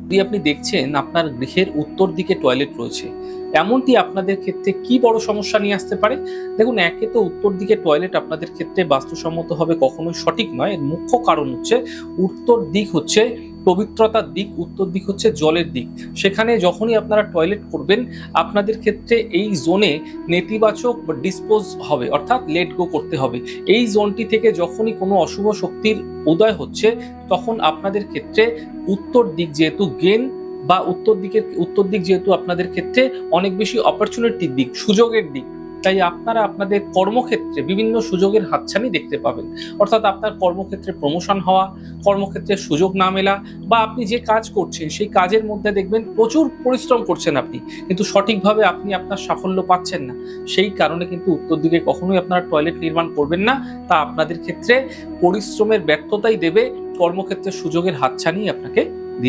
যদি আপনি দেখছেন আপনার গৃহের উত্তর দিকে টয়লেট রয়েছে, এমনটি আপনাদের ক্ষেত্রে কি বড় সমস্যা নিয়ে আসতে পারে? দেখুন, একে তো উত্তর দিকে টয়লেট আপনাদের ক্ষেত্রে বাস্তুসম্মতভাবে কখনোই সঠিক নয়। এর মুখ্য কারণ হচ্ছে উত্তর দিক হচ্ছে পবিত্রতার দিক, উত্তর দিক হচ্ছে জলের দিক। সেখানে যখনই আপনারা টয়লেট করবেন, আপনাদের ক্ষেত্রে এই জোনে নেতিবাচক ডিসপোজ হবে, অর্থাৎ লেট গো করতে হবে। এই জোনটি থেকে যখনই কোনো অশুভ শক্তির উদয় হচ্ছে, তখন আপনাদের ক্ষেত্রে উত্তর দিক যেহেতু গেন বা উত্তর দিক যেহেতু আপনাদের ক্ষেত্রে অনেক বেশি অপরচুনিটির দিক, সুযোগের দিক, তাই আপনারা আপনাদের কর্মক্ষেত্রে বিভিন্ন সুযোগের হাতছানি দেখতে পাবেন। অর্থাৎ আপনার কর্মক্ষেত্রে প্রমোশন হওয়া, কর্মক্ষেত্রে সুযোগ না মেলা, বা আপনি যে কাজ করছেন সেই কাজের মধ্যে দেখবেন প্রচুর পরিশ্রম করছেন আপনি, কিন্তু সঠিকভাবে আপনি আপনার সাফল্য পাচ্ছেন না। সেই কারণে কিন্তু উত্তর দিকে কখনোই আপনারা টয়লেট নির্মাণ করবেন না। তা আপনাদের ক্ষেত্রে পরিশ্রমের ব্যর্থতাই দেবে, কর্মক্ষেত্রে সুযোগের হাতছানি আপনাকে